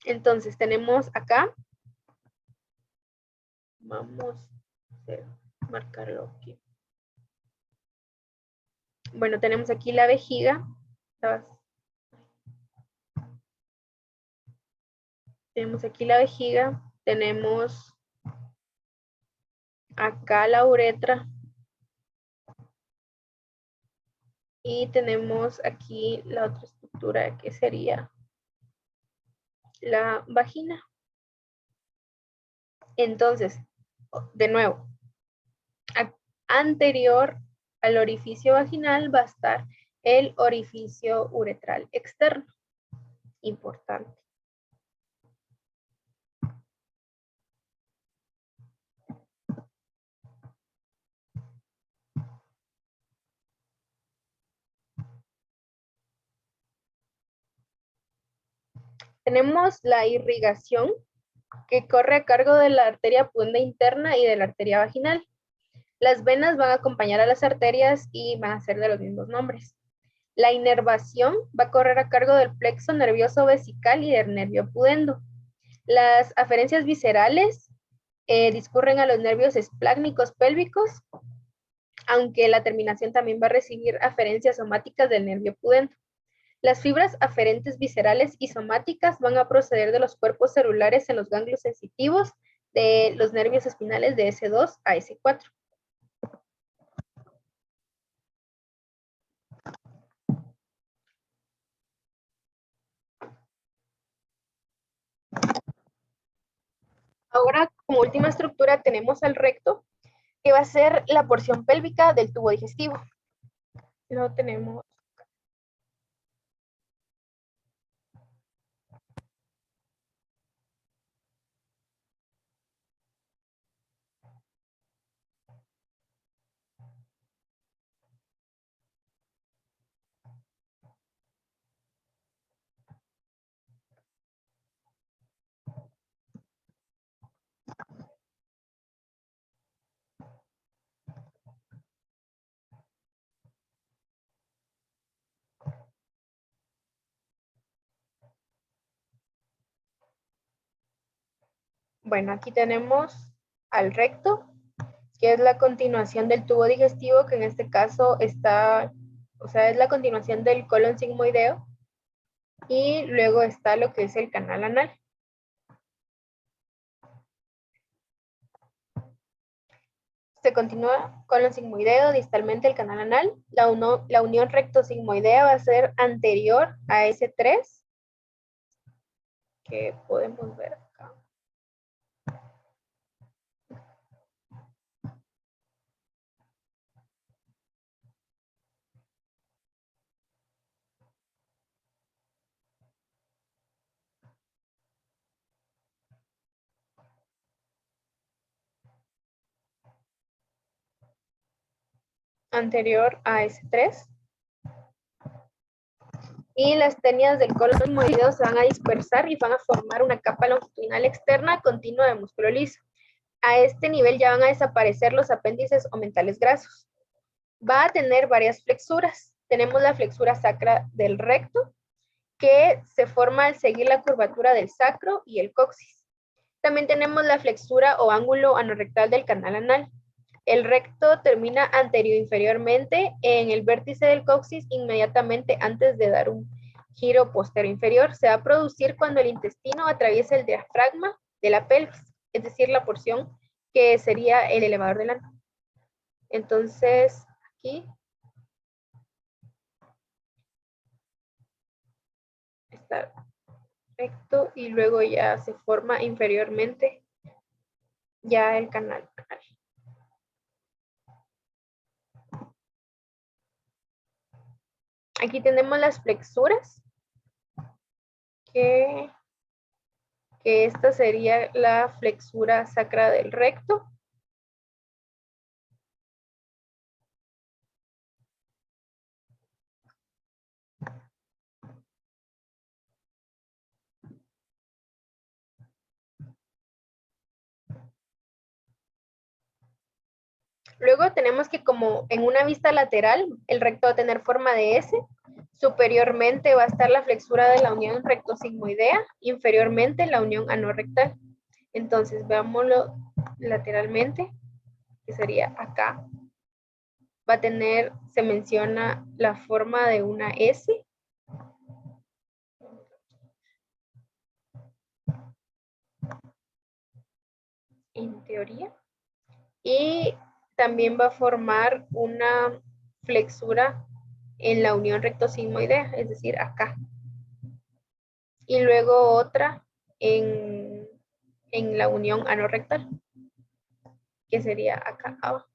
Entonces tenemos acá, vamos a marcarlo aquí. Bueno, tenemos aquí la vejiga. Tenemos aquí la vejiga, tenemos acá la uretra y tenemos aquí la otra estructura que sería la vagina. Entonces, de nuevo, anterior al orificio vaginal va a estar el orificio uretral externo. Importante. Tenemos la irrigación, que corre a cargo de la arteria pudenda interna y de la arteria vaginal. Las venas van a acompañar a las arterias y van a ser de los mismos nombres. La inervación va a correr a cargo del plexo nervioso vesical y del nervio pudendo. Las aferencias viscerales discurren a los nervios esplácnicos pélvicos, aunque la terminación también va a recibir aferencias somáticas del nervio pudendo. Las fibras aferentes viscerales y somáticas van a proceder de los cuerpos celulares en los ganglios sensitivos de los nervios espinales de S2 a S4. Ahora, como última estructura, tenemos el recto, que va a ser la porción pélvica del tubo digestivo. Luego tenemos bueno, aquí tenemos al recto, que es la continuación del tubo digestivo, que en este caso está, o sea, es la continuación del colon sigmoideo, y luego está lo que es el canal anal. Se continúa con el sigmoideo distalmente el canal anal. La unión rectosigmoidea va a ser anterior a S3, que podemos ver acá. Anterior a S3. Y las ténias del colon sigmoideo se van a dispersar y van a formar una capa longitudinal externa continua de músculo liso. A este nivel ya van a desaparecer los apéndices omentales grasos. Va a tener varias flexuras. Tenemos la flexura sacra del recto, que se forma al seguir la curvatura del sacro y el coxis. También tenemos la flexura o ángulo anorrectal del canal anal. El recto termina anterior-inferiormente en el vértice del coxis inmediatamente antes de dar un giro posterior-inferior. Se va a producir cuando el intestino atraviesa el diafragma de la pelvis, es decir, la porción que sería el elevador del ano. Entonces, aquí está recto y luego ya se forma inferiormente ya el canal. Aquí tenemos las flexuras, que esta sería la flexura sacra del recto. Luego tenemos que, como en una vista lateral, el recto va a tener forma de S. Superiormente va a estar la flexura de la unión rectosigmoidea, inferiormente la unión anorrectal. Entonces, veámoslo lateralmente, que sería acá. Va a tener, se menciona la forma de una S. En teoría. Y también va a formar una flexura en la unión rectosigmoidea, es decir, acá. Y luego otra en la unión anorrectal, que sería acá abajo.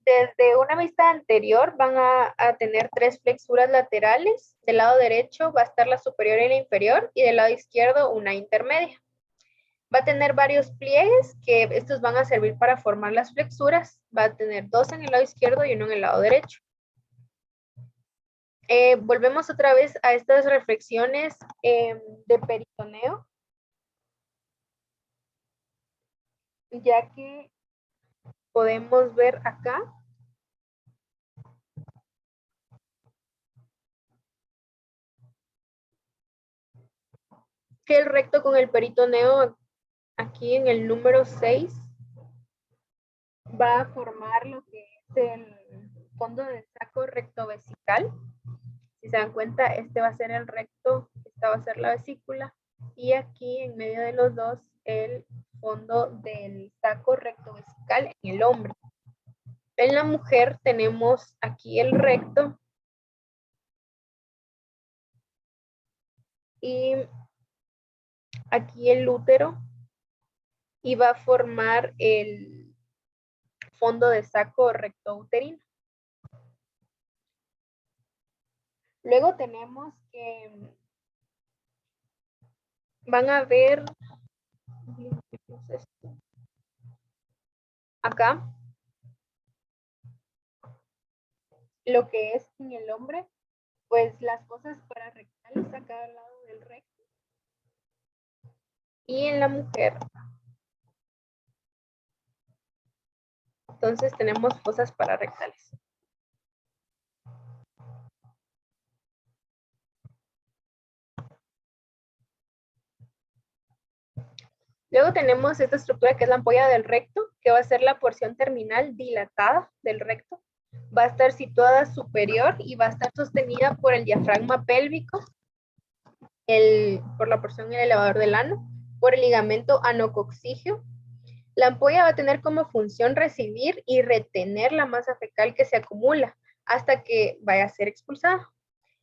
Desde una vista anterior van a tener tres flexuras laterales. Del lado derecho va a estar la superior y la inferior, y del lado izquierdo una intermedia. Va a tener varios pliegues que estos van a servir para formar las flexuras. Va a tener dos en el lado izquierdo y uno en el lado derecho. Volvemos otra vez a estas reflexiones de peritoneo, ya que podemos ver acá que el recto con el peritoneo aquí en el número 6 va a formar lo que es el fondo del saco rectovesical. Si se dan cuenta, este va a ser el recto, esta va a ser la vesícula, y aquí en medio de los dos el fondo del saco rectovesical en el hombre. En la mujer tenemos aquí el recto y aquí el útero, y va a formar el fondo de saco rectouterino. Luego tenemos que van a ver acá lo que es en el hombre, pues las fosas pararrectales a cada lado del recto, y en la mujer entonces tenemos fosas pararrectales. Luego tenemos esta estructura que es la ampolla del recto, que va a ser la porción terminal dilatada del recto. Va a estar situada superior y va a estar sostenida por el diafragma pélvico, por la porción del elevador del ano, por el ligamento anococcigio. La ampolla va a tener como función recibir y retener la masa fecal que se acumula hasta que vaya a ser expulsada.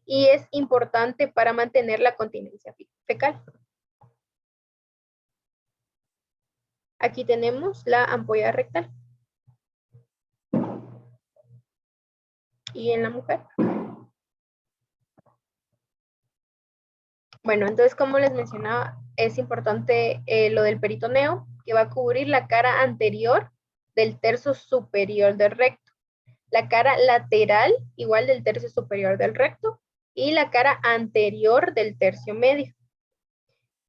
Y es importante para mantener la continencia fecal. Aquí tenemos la ampolla rectal. Y en la mujer. Bueno, entonces como les mencionaba, es importante lo del peritoneo, que va a cubrir la cara anterior del tercio superior del recto, la cara lateral igual del tercio superior del recto y la cara anterior del tercio medio.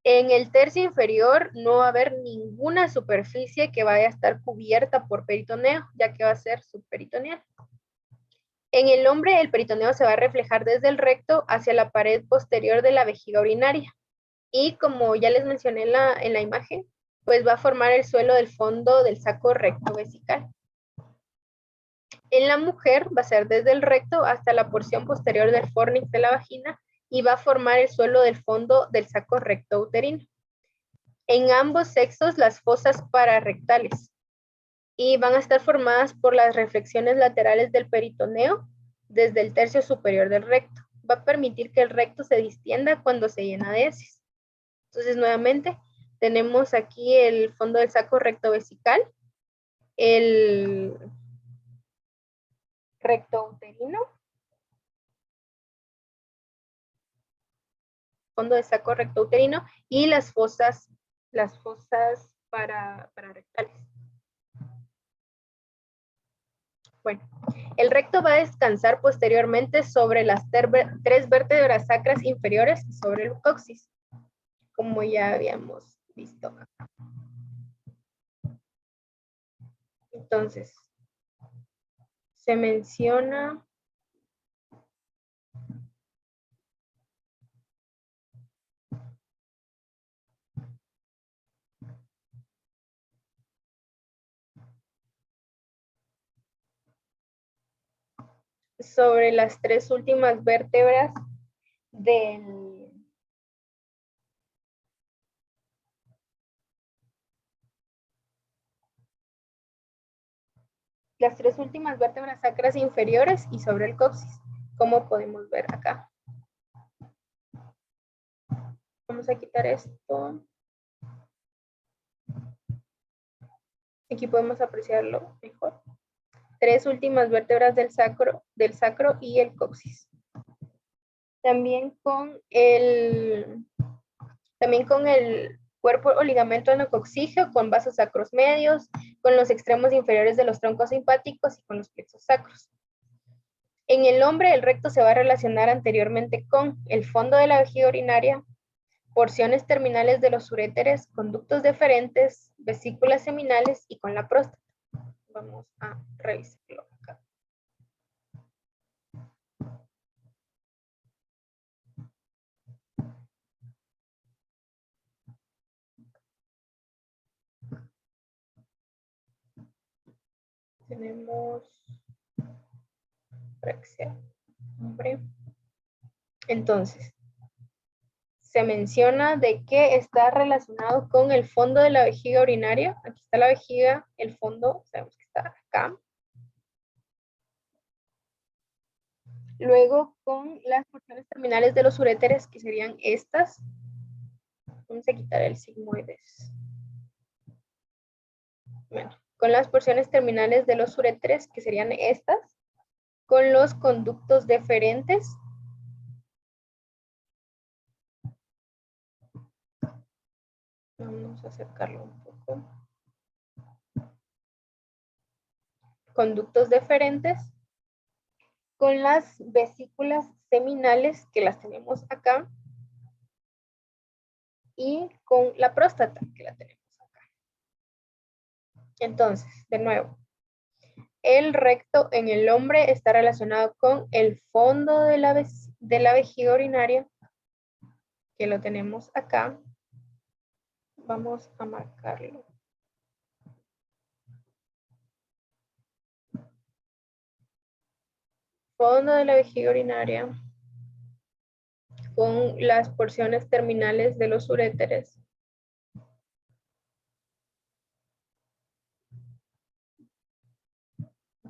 En el tercio inferior no va a haber ninguna superficie que vaya a estar cubierta por peritoneo, ya que va a ser subperitoneal. En el hombre, el peritoneo se va a reflejar desde el recto hacia la pared posterior de la vejiga urinaria. Y como ya les mencioné en la imagen, pues va a formar el suelo del fondo del saco recto vesical. En la mujer va a ser desde el recto hasta la porción posterior del fornix de la vagina y va a formar el suelo del fondo del saco recto uterino. En ambos sexos las fosas pararectales y van a estar formadas por las reflexiones laterales del peritoneo desde el tercio superior del recto. Va a permitir que el recto se distienda cuando se llena de heces. Entonces, nuevamente, tenemos aquí el fondo del saco recto vesical, el recto uterino, fondo del saco recto uterino y las fosas pararectales. Bueno, el recto va a descansar posteriormente sobre las tres vértebras sacras inferiores y sobre el coxis, como ya habíamos visto. Entonces, se menciona sobre las tres últimas vértebras las tres últimas vértebras sacras inferiores y sobre el coxis, como podemos ver acá. Vamos a quitar esto. Aquí podemos apreciarlo mejor. Tres últimas vértebras del sacro y el coxis. También con el cuerpo o ligamento enococcígeo, con vasos sacros medios, con los extremos inferiores de los troncos simpáticos y con los plexos sacros. En el hombre, el recto se va a relacionar anteriormente con el fondo de la vejiga urinaria, porciones terminales de los uréteres, conductos deferentes, vesículas seminales y con la próstata. Vamos a revisarlo acá. Tenemos hombre. Entonces, se menciona de que está relacionado con el fondo de la vejiga urinaria. Aquí está la vejiga, el fondo, sabemos que está acá. Luego con las porciones terminales de los uréteres, que serían estas. Vamos a quitar el sigmoides. Bueno, con las porciones terminales de los uréteres, que serían estas. Con los conductos deferentes. Vamos a acercarlo un poco. Conductos deferentes. Con las vesículas seminales, que las tenemos acá. Y con la próstata, que la tenemos acá. Entonces, de nuevo, el recto en el hombre está relacionado con el fondo de la vejiga urinaria, que lo tenemos acá. Vamos a marcarlo. Fondo de la vejiga urinaria con las porciones terminales de los uréteres.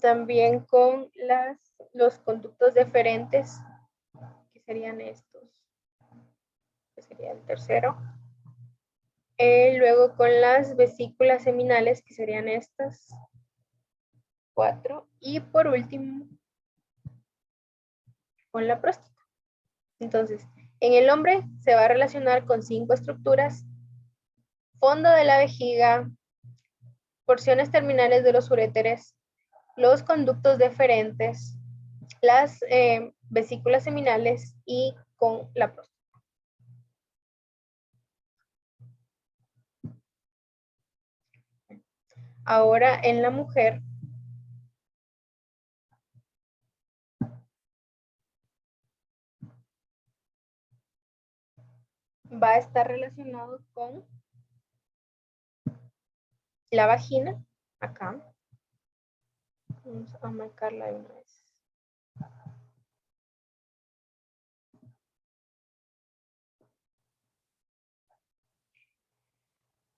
También con los conductos deferentes, que serían estos, que sería el tercero. Luego con las vesículas seminales, que serían estas 4. Y por último, con la próstata. Entonces, en el hombre se va a relacionar con 5 estructuras: fondo de la vejiga, porciones terminales de los uréteres, los conductos deferentes, las vesículas seminales y con la próstata. Ahora en la mujer va a estar relacionado con la vagina, acá. Vamos a marcarla de una vez.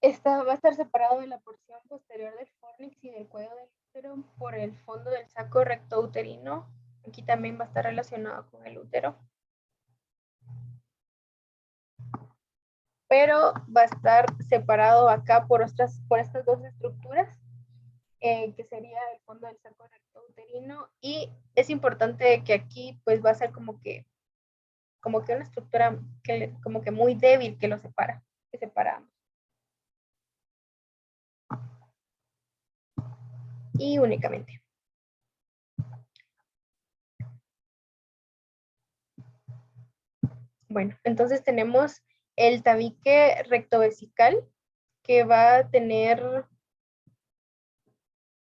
Esta va a estar separado de la porción posterior del fornix y del cuello del útero por el fondo del saco rectouterino. Aquí también va a estar relacionado con el útero. Pero va a estar separado acá por estas 2 estructuras, que sería el fondo del saco rectouterino. Y es importante que aquí pues va a ser como que una estructura como que muy débil que lo separa, que separamos. Y únicamente. Bueno, entonces tenemos el tabique rectovesical, que va a tener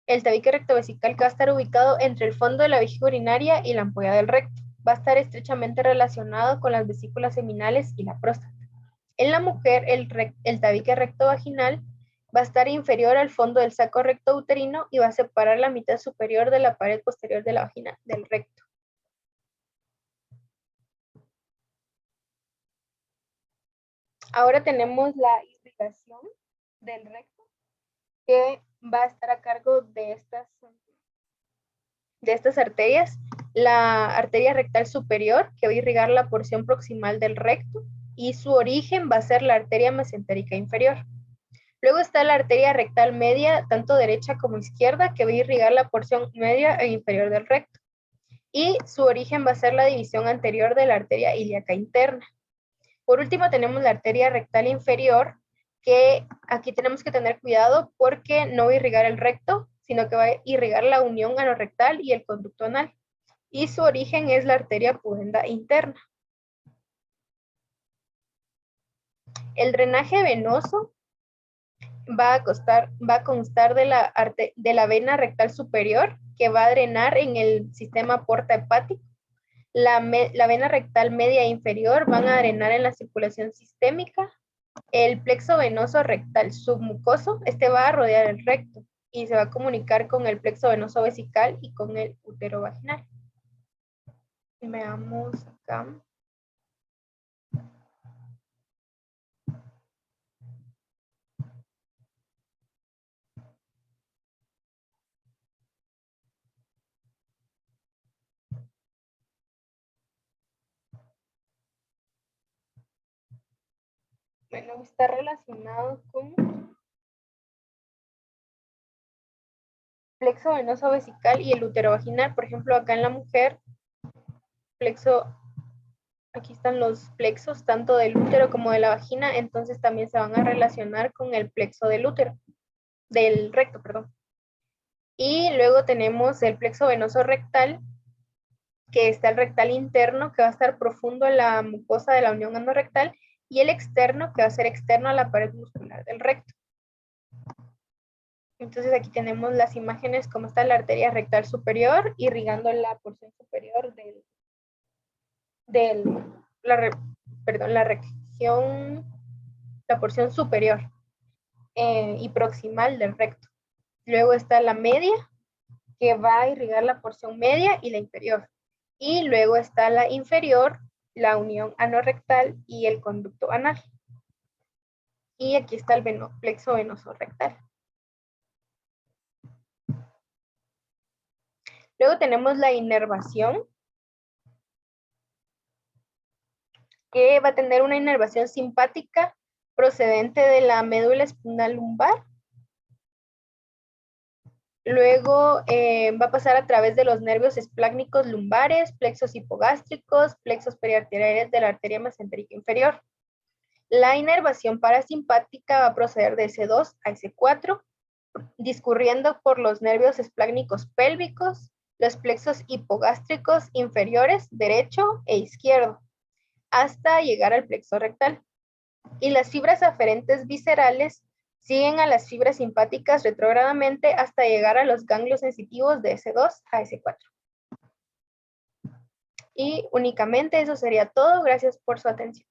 el tabique rectovesical que va a estar ubicado entre el fondo de la vejiga urinaria y la ampolla del recto. Va a estar estrechamente relacionado con las vesículas seminales y la próstata. En la mujer, el tabique rectovaginal va a estar inferior al fondo del saco rectouterino y va a separar la mitad superior de la pared posterior de la vagina del recto. Ahora tenemos la irrigación del recto, que va a estar a cargo de estas arterias. La arteria rectal superior, que va a irrigar la porción proximal del recto, y su origen va a ser la arteria mesentérica inferior. Luego está la arteria rectal media, tanto derecha como izquierda, que va a irrigar la porción media e inferior del recto. Y su origen va a ser la división anterior de la arteria ilíaca interna. Por último, tenemos la arteria rectal inferior, que aquí tenemos que tener cuidado porque no va a irrigar el recto, sino que va a irrigar la unión anorrectal y el conducto anal. Y su origen es la arteria pudenda interna. El drenaje venoso va a constar de la vena rectal superior, que va a drenar en el sistema porta hepático. La vena rectal media e inferior van a drenar en la circulación sistémica. El plexo venoso rectal submucoso, este va a rodear el recto y se va a comunicar con el plexo venoso vesical y con el útero vaginal. Veamos acá. Bueno, está relacionado con plexo venoso vesical y el útero vaginal. Por ejemplo, acá en la mujer, aquí están los plexos tanto del útero como de la vagina, entonces también se van a relacionar con el plexo del útero, del recto, perdón. Y luego tenemos el plexo venoso rectal, que está el rectal interno, que va a estar profundo en la mucosa de la unión anorrectal, y el externo, que va a ser externo a la pared muscular del recto. Entonces aquí tenemos las imágenes, como está la arteria rectal superior irrigando la porción superior la porción superior y proximal del recto. Luego está la media, que va a irrigar la porción media y la inferior. Y luego está la inferior, la unión anorrectal y el conducto anal. Y aquí está el plexo venoso rectal. Luego tenemos la inervación, que va a tener una inervación simpática procedente de la médula espinal lumbar. Luego va a pasar a través de los nervios esplácnicos lumbares, plexos hipogástricos, plexos periarteriales de la arteria mesentérica inferior. La inervación parasimpática va a proceder de S2 a S4, discurriendo por los nervios esplácnicos pélvicos, los plexos hipogástricos inferiores, derecho e izquierdo, hasta llegar al plexo rectal. Y las fibras aferentes viscerales siguen a las fibras simpáticas retrógradamente hasta llegar a los ganglios sensitivos de S2 a S4. Y únicamente eso sería todo. Gracias por su atención.